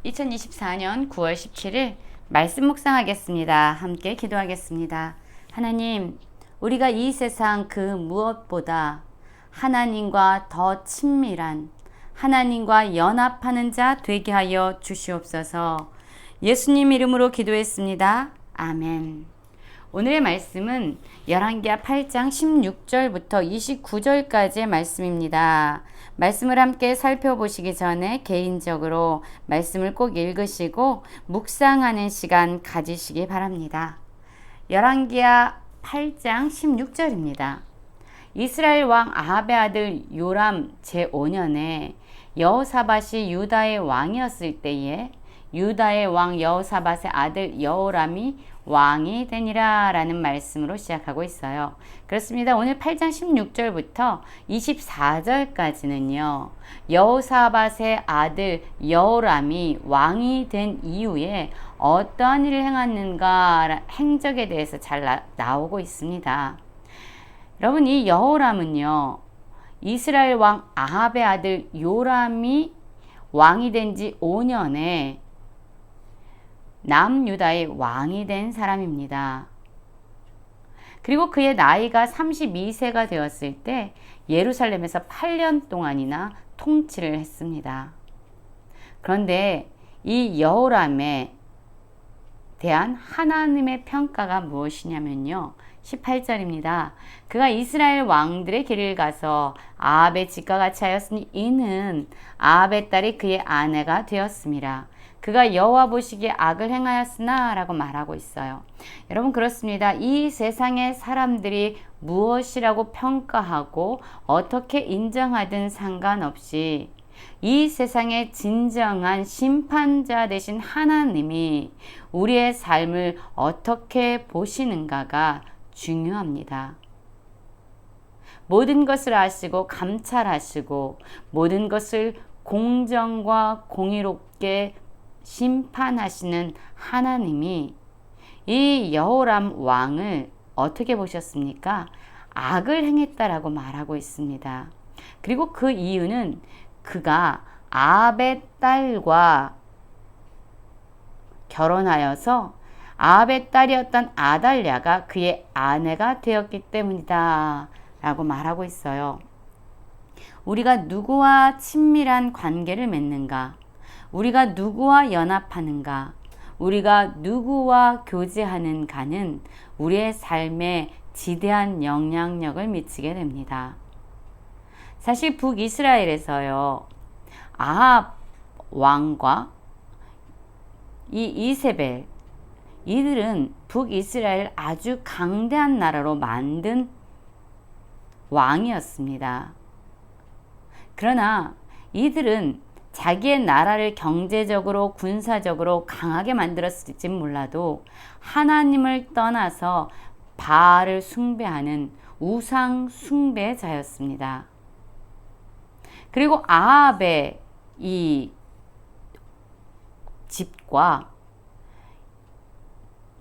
2024년 9월 17일 말씀 묵상하겠습니다. 함께 기도하겠습니다. 하나님, 우리가 이 세상 그 무엇보다 하나님과 더 친밀한 하나님과 연합하는 자 되게 하여 주시옵소서. 예수님 이름으로 기도했습니다. 아멘. 오늘의 말씀은 열왕기하 8장 16절부터 29절까지의 말씀입니다. 말씀을 함께 살펴보시기 전에 개인적으로 말씀을 꼭 읽으시고 묵상하는 시간 가지시기 바랍니다. 열왕기하 8장 16절입니다. 이스라엘 왕 아합의 아들 요람 제5년에 여호사밧이 유다의 왕이었을 때에 유다의 왕 여호사밧의 아들 여호람이 왕이 되니라 라는 말씀으로 시작하고 있어요. 그렇습니다. 오늘 8장 16절부터 24절까지는요. 여호사밧의 아들 여호람이 왕이 된 이후에 어떠한 일을 행했는가 행적에 대해서 잘 나오고 있습니다. 여러분, 이 여호람은요. 이스라엘 왕 아합의 아들 요람이 왕이 된 지 5년에 남유다의 왕이 된 사람입니다. 그리고 그의 나이가 32세가 되었을 때 예루살렘에서 8년 동안이나 통치를 했습니다. 그런데 이 여호람에 대한 하나님의 평가가 무엇이냐면요. 18절입니다. 그가 이스라엘 왕들의 길을 가서 아합의 집과 같이 하였으니 이는 아합의 딸이 그의 아내가 되었습니다. 그가 여호와 보시기에 악을 행하였으나 라고 말하고 있어요. 여러분, 그렇습니다. 이 세상의 사람들이 무엇이라고 평가하고 어떻게 인정하든 상관없이 이 세상의 진정한 심판자 되신 하나님이 우리의 삶을 어떻게 보시는가가 중요합니다. 모든 것을 아시고 감찰하시고 모든 것을 공정과 공의롭게 심판하시는 하나님이 이 여호람 왕을 어떻게 보셨습니까? 악을 행했다라고 말하고 있습니다. 그리고 그 이유는 그가 아합의 딸과 결혼하여서 아합의 딸이었던 아달랴가 그의 아내가 되었기 때문이다 라고 말하고 있어요. 우리가 누구와 친밀한 관계를 맺는가? 우리가 누구와 연합하는가? 우리가 누구와 교제하는가는 우리의 삶에 지대한 영향력을 미치게 됩니다. 사실 북이스라엘에서요, 아합 왕과 이 이세벨, 이들은 북이스라엘 아주 강대한 나라로 만든 왕이었습니다. 그러나 이들은 자기의 나라를 경제적으로 군사적으로 강하게 만들었을지 몰라도 하나님을 떠나서 바알을 숭배하는 우상 숭배자였습니다. 그리고 아합의 이 집과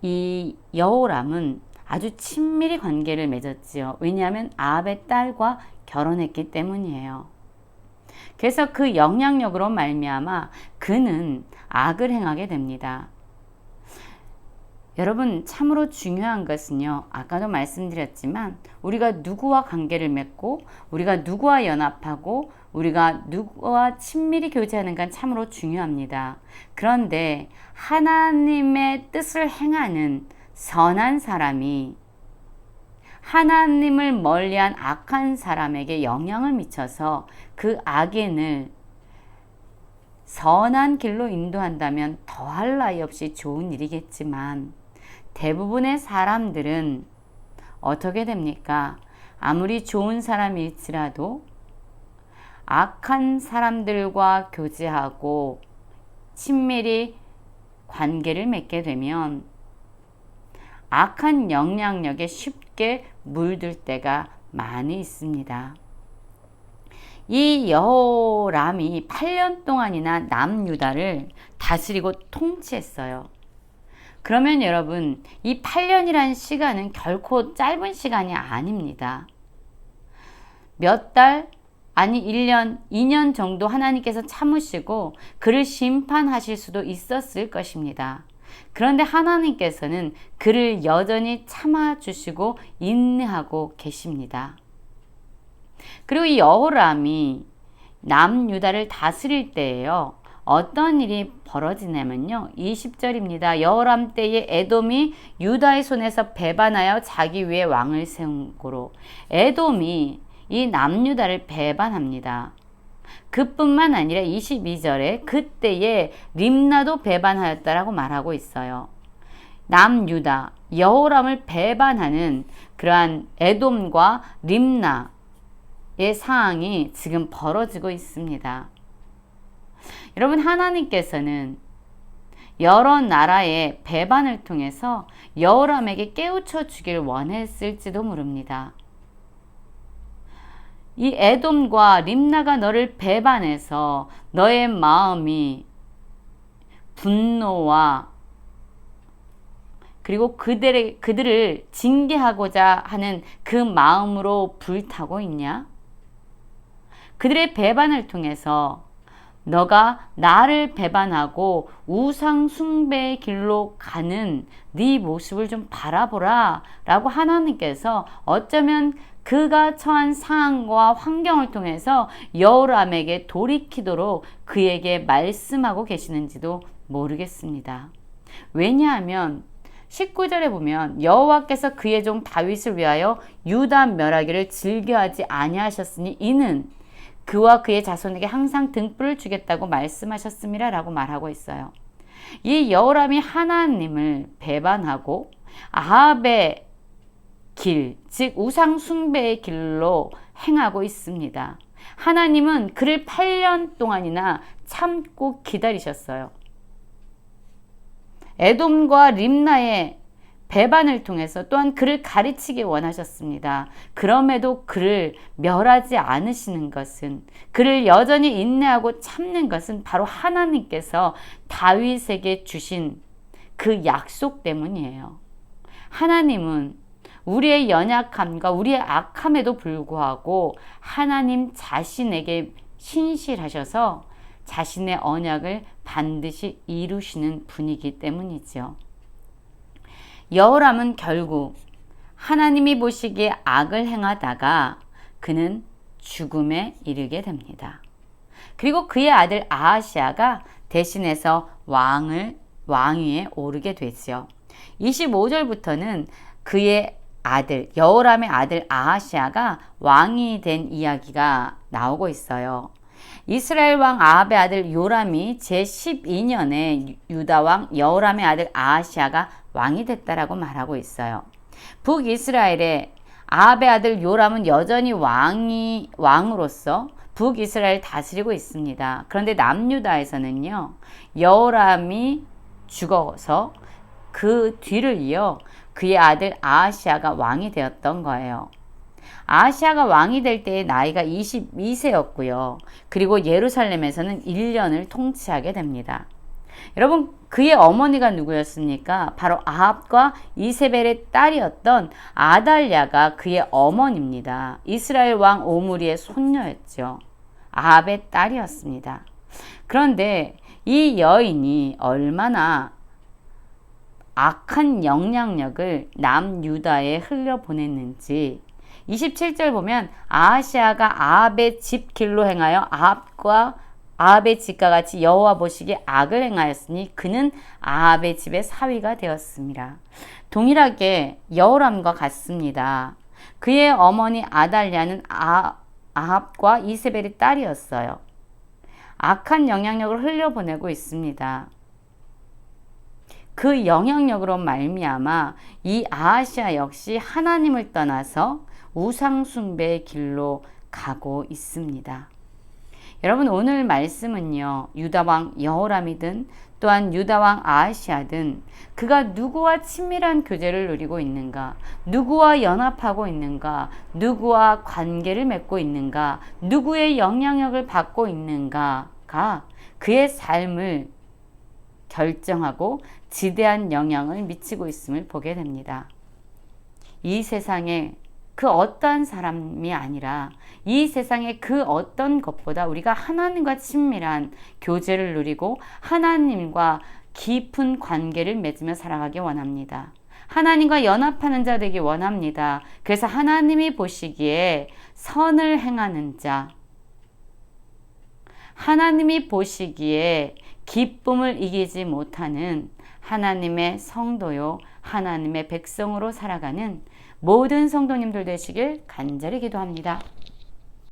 이 여호람은 아주 친밀히 관계를 맺었지요. 왜냐하면 아합의 딸과 결혼했기 때문이에요. 그래서 그 영향력으로 말미암아 그는 악을 행하게 됩니다. 여러분, 참으로 중요한 것은요, 아까도 말씀드렸지만 우리가 누구와 관계를 맺고 우리가 누구와 연합하고 우리가 누구와 친밀히 교제하는 건 참으로 중요합니다. 그런데 하나님의 뜻을 행하는 선한 사람이 하나님을 멀리한 악한 사람에게 영향을 미쳐서 그 악인을 선한 길로 인도한다면 더할 나위 없이 좋은 일이겠지만 대부분의 사람들은 어떻게 됩니까? 아무리 좋은 사람일지라도 악한 사람들과 교제하고 친밀히 관계를 맺게 되면 악한 영향력에 쉽게 물들 때가 많이 있습니다. 이 여호람이 8년 동안이나 남유다를 다스리고 통치했어요. 그러면 여러분, 이 8년이라는 시간은 결코 짧은 시간이 아닙니다. 몇 달, 아니 1년, 2년 정도 하나님께서 참으시고 그를 심판하실 수도 있었을 것입니다. 그런데 하나님께서는 그를 여전히 참아주시고 인내하고 계십니다. 그리고 이 여호람이 남유다를 다스릴 때에요. 어떤 일이 벌어지냐면요. 20절입니다. 여호람 때에 에돔이 유다의 손에서 배반하여 자기 위에 왕을 세운 고로 에돔이 이 남유다를 배반합니다. 그뿐만 아니라 22절에 그때에 림나도 배반하였다라고 말하고 있어요. 남유다, 여호람을 배반하는 그러한 에돔과 림나의 상황이 지금 벌어지고 있습니다. 여러분, 하나님께서는 여러 나라의 배반을 통해서 여호람에게 깨우쳐 주길 원했을지도 모릅니다. 이 에돔과 림나가 너를 배반해서 너의 마음이 분노와 그리고 그들을 징계하고자 하는 그 마음으로 불타고 있냐? 그들의 배반을 통해서 너가 나를 배반하고 우상 숭배의 길로 가는 네 모습을 좀 바라보라 라고 하나님께서 어쩌면 그가 처한 상황과 환경을 통해서 여호람에게 돌이키도록 그에게 말씀하고 계시는지도 모르겠습니다. 왜냐하면 19절에 보면 여호와께서 그의 종 다윗을 위하여 유다 멸하기를 즐겨하지 아니하셨으니 이는 그와 그의 자손에게 항상 등불을 주겠다고 말씀하셨음이라 라고 말하고 있어요. 이 여호람이 하나님을 배반하고 아합의 길, 즉 우상 숭배의 길로 행하고 있습니다. 하나님은 그를 8년 동안이나 참고 기다리셨어요. 에돔과 림나의 배반을 통해서 또한 그를 가르치기 원하셨습니다. 그럼에도 그를 멸하지 않으시는 것은, 그를 여전히 인내하고 참는 것은 바로 하나님께서 다윗에게 주신 그 약속 때문이에요. 하나님은 우리의 연약함과 우리의 악함에도 불구하고 하나님 자신에게 신실하셔서 자신의 언약을 반드시 이루시는 분이기 때문이죠. 여호람은 결국 하나님이 보시기에 악을 행하다가 그는 죽음에 이르게 됩니다. 그리고 그의 아들 아하시아가 대신해서 왕위에 오르게 되죠. 25절부터는 그의 아들, 여호람의 아들 아하시아가 왕이 된 이야기가 나오고 있어요. 이스라엘 왕 아합의 아들 요람이 제12년에 유다 왕 여호람의 아들 아하시아가 왕이 됐다라고 말하고 있어요. 북이스라엘의 아합의 아들 요람은 여전히 왕으로서 북이스라엘 다스리고 있습니다. 그런데 남유다에서는요, 여호람이 죽어서 그 뒤를 이어 그의 아들 아하시아가 왕이 되었던 거예요. 아하시아가 왕이 될 때의 나이가 22세였고요. 그리고 예루살렘에서는 1년을 통치하게 됩니다. 여러분, 그의 어머니가 누구였습니까? 바로 아합과 이세벨의 딸이었던 아달랴가 그의 어머니입니다. 이스라엘 왕 오므리의 손녀였죠. 아합의 딸이었습니다. 그런데 이 여인이 얼마나 악한 영향력을 남유다에 흘려보냈는지 27절 보면 아하시아가 아합의 집 길로 행하여 아합의 집과 같이 여호와 보시기에 악을 행하였으니 그는 아합의 집의 사위가 되었습니다. 동일하게 여호람과 같습니다. 그의 어머니 아달랴는 아합과 이세벨의 딸이었어요. 악한 영향력을 흘려보내고 있습니다. 그 영향력으로 말미암아 이 아하시아 역시 하나님을 떠나서 우상 숭배의 길로 가고 있습니다. 여러분, 오늘 말씀은요, 유다왕 여호람이든 또한 유다왕 아하시아든 그가 누구와 친밀한 교제를 누리고 있는가, 누구와 연합하고 있는가, 누구와 관계를 맺고 있는가, 누구의 영향력을 받고 있는가가 그의 삶을 결정하고 지대한 영향을 미치고 있음을 보게 됩니다. 이 세상에 그 어떠한 사람이 아니라 이 세상의 그 어떤 것보다 우리가 하나님과 친밀한 교제를 누리고 하나님과 깊은 관계를 맺으며 살아가기 원합니다. 하나님과 연합하는 자 되기 원합니다. 그래서 하나님이 보시기에 선을 행하는 자, 하나님이 보시기에 기쁨을 이기지 못하는 하나님의 성도요, 하나님의 백성으로 살아가는 모든 성도님들 되시길 간절히 기도합니다.